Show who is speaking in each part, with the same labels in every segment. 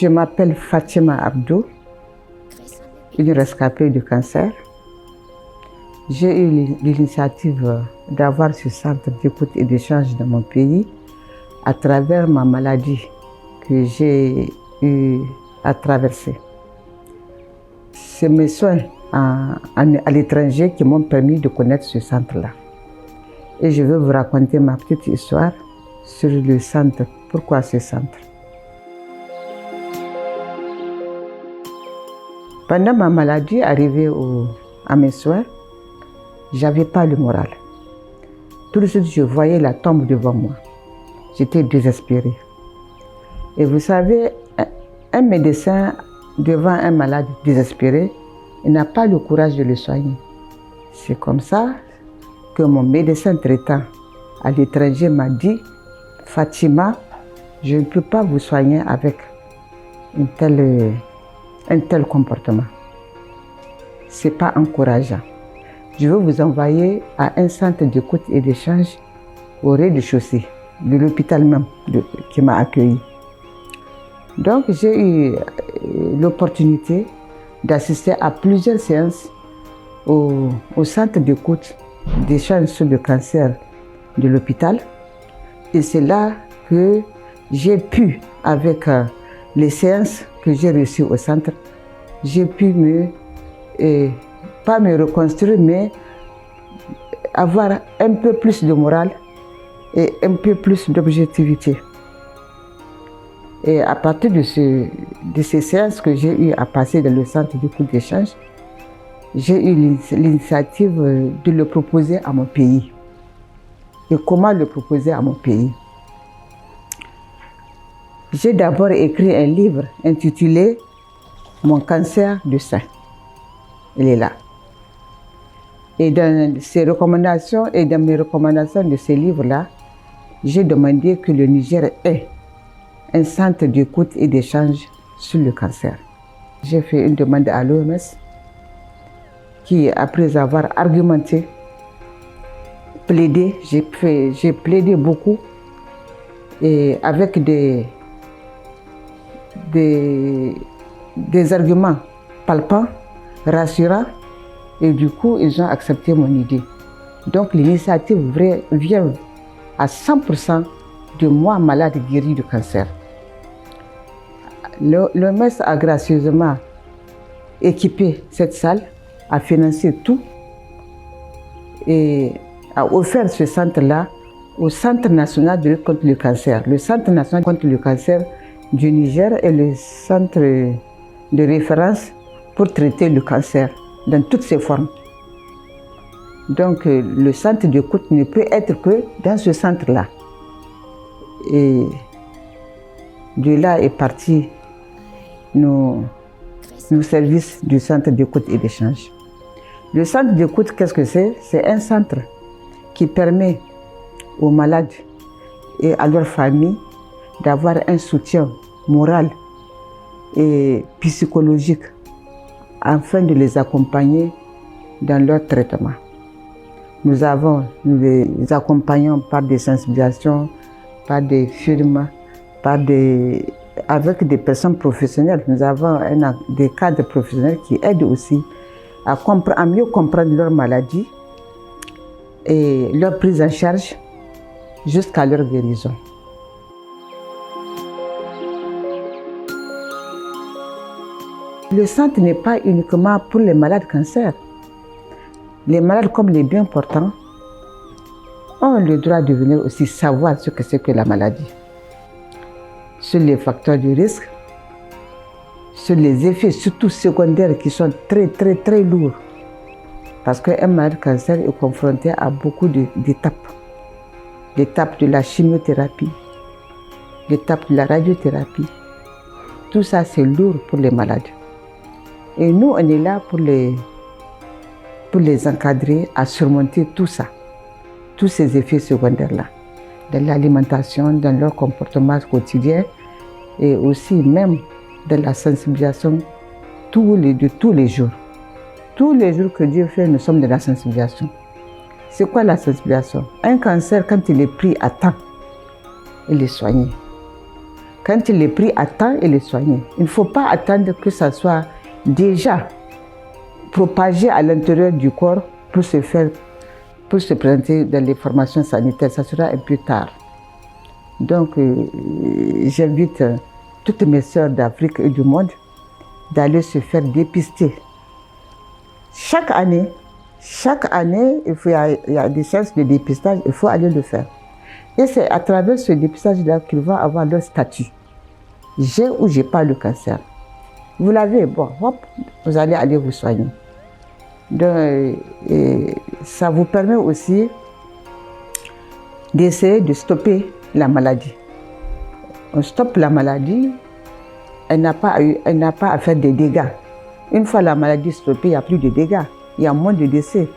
Speaker 1: Je m'appelle Fatima Abdou, une rescapée du cancer. J'ai eu l'initiative d'avoir ce centre d'écoute et d'échange dans mon pays à travers ma maladie que j'ai eu à traverser. C'est mes soins à l'étranger qui m'ont permis de connaître ce centre-là. Et je vais vous raconter ma petite histoire sur le centre. Pourquoi ce centre? Pendant ma maladie, arrivée à mes soins, je n'avais pas le moral. Tout de suite, je voyais la tombe devant moi. J'étais désespérée. Et vous savez, un médecin devant un malade désespéré, il n'a pas le courage de le soigner. C'est comme ça que mon médecin traitant à l'étranger m'a dit « Fatima, je ne peux pas vous soigner avec un tel comportement. Ce n'est pas encourageant. Je veux vous envoyer à un centre d'écoute et d'échange au rez-de-chaussée de l'hôpital même qui m'a accueilli. » Donc j'ai eu l'opportunité d'assister à plusieurs séances au centre d'écoute d'échange sur le cancer de l'hôpital. Et c'est là que j'ai pu, avec les séances que j'ai reçues au centre, j'ai pu pas me reconstruire, mais avoir un peu plus de morale et un peu plus d'objectivité. Et à partir de ces séances que j'ai eu à passer dans le centre d'écoute d'échange, j'ai eu l'initiative de le proposer à mon pays. Et comment le proposer à mon pays? J'ai d'abord écrit un livre intitulé « Mon cancer du sein ». Il est là. Et dans ces recommandations et dans mes recommandations de ce livre-là, j'ai demandé que le Niger ait un centre d'écoute et d'échange sur le cancer. J'ai fait une demande à l'OMS qui, après avoir argumenté, plaidé, j'ai plaidé beaucoup et avec des arguments palpants, rassurants, et du coup, ils ont accepté mon idée. Donc l'initiative vient à 100% de moi, malade guéri du cancer. L'OMS a gracieusement équipé cette salle, a financé tout et a offert ce centre-là au Centre national de lutte contre le cancer. Le Centre national contre le cancer du Niger est le centre de référence pour traiter le cancer dans toutes ses formes. Donc le centre d'écoute ne peut être que dans ce centre-là. Et de là est parti nos services du centre d'écoute et d'échange. Le centre d'écoute, qu'est-ce que c'est? C'est un centre qui permet aux malades et à leur famille d'avoir un soutien moral et psychologique afin de les accompagner dans leur traitement. Nous les accompagnons par des sensibilisations, par des films, avec des personnes professionnelles. Nous avons des cadres professionnels qui aident aussi à mieux comprendre leur maladie et leur prise en charge jusqu'à leur guérison. Le centre n'est pas uniquement pour les malades cancer. Les malades comme les bien portants ont le droit de venir aussi savoir ce que c'est que la maladie, sur les facteurs de risque, sur les effets surtout secondaires qui sont très très très lourds. Parce qu'un malade cancer est confronté à beaucoup d'étapes. L'étape de la chimiothérapie, l'étape de la radiothérapie. Tout ça c'est lourd pour les malades. Et nous on est là pour les encadrer à surmonter tout ça, tous ces effets secondaires-là, dans l'alimentation, dans leur comportement quotidien et aussi même dans la sensibilisation de tous les jours. Tous les jours que Dieu fait, nous sommes de la sensibilisation. C'est quoi la sensibilisation? Un cancer, quand il est pris à temps, il est soigné. Quand il est pris à temps, il est soigné. Il ne faut pas attendre que ça soit déjà propagé à l'intérieur du corps pour se présenter dans les formations sanitaires. Ça sera un peu tard. Donc, j'invite toutes mes sœurs d'Afrique et du monde d'aller se faire dépister. Chaque année, il y a des séances de dépistage, il faut aller le faire. Et c'est à travers ce dépistage-là qu'ils vont avoir leur statut. J'ai ou j'ai pas le cancer. Vous l'avez, bon, hop, vous allez aller vous soigner. Donc, ça vous permet aussi d'essayer de stopper la maladie. On stoppe la maladie, elle n'a pas à faire des dégâts. Une fois la maladie stoppée, il n'y a plus de dégâts, il y a moins de décès.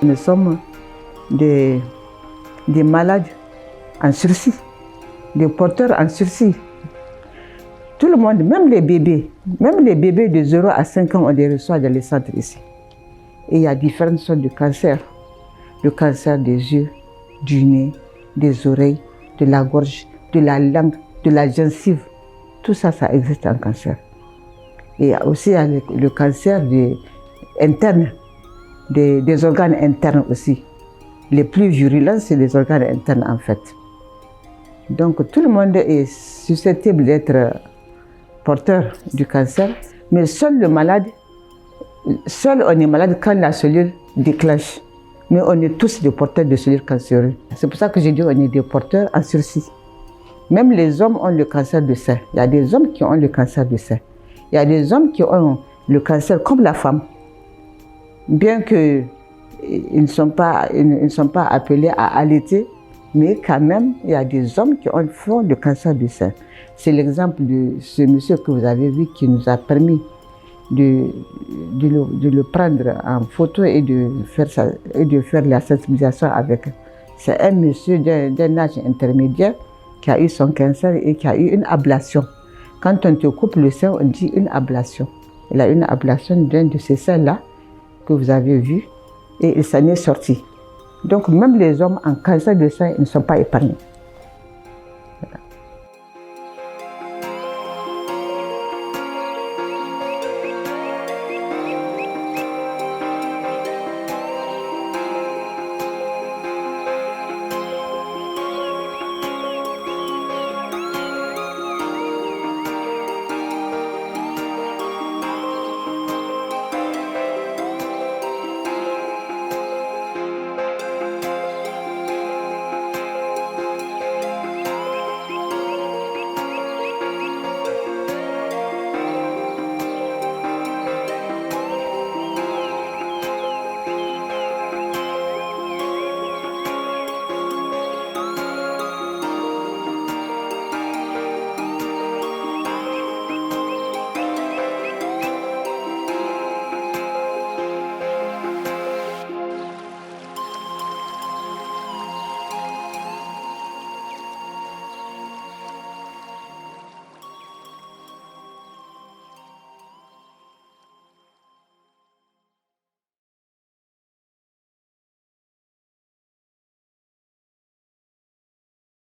Speaker 1: Nous sommes des malades en sursis, des porteurs en sursis. Tout le monde, même les bébés de 0 à 5 ans, on les reçoit dans les centres ici. Et il y a différentes sortes de cancers. Le cancer des yeux, du nez, des oreilles, de la gorge, de la langue, de la gencive. Tout ça, ça existe en cancer. Et il y a aussi le cancer interne, des organes internes aussi. Les plus virulents, c'est les organes internes en fait. Donc tout le monde est susceptible d'être porteur du cancer, mais seul on est malade quand la cellule déclenche. Mais on est tous des porteurs de cellules cancéreuses. C'est pour ça que j'ai dit qu'on est des porteurs en sursis. Même les hommes ont le cancer du sein. Il y a des hommes qui ont le cancer du sein. Il y a des hommes qui ont le cancer comme la femme. Bien qu'ils ne sont pas appelés à allaiter, mais quand même, il y a des hommes qui font le cancer du sein. C'est l'exemple de ce monsieur que vous avez vu qui nous a permis de le prendre en photo et de faire la sensibilisation avec. C'est un monsieur d'un âge intermédiaire qui a eu son cancer et qui a eu une ablation. Quand on te coupe le sein, on dit une ablation. Il a eu une ablation d'un de ces seins-là que vous avez vu et il s'en est sorti. Donc même les hommes en cancer de sein, ils ne sont pas épargnés.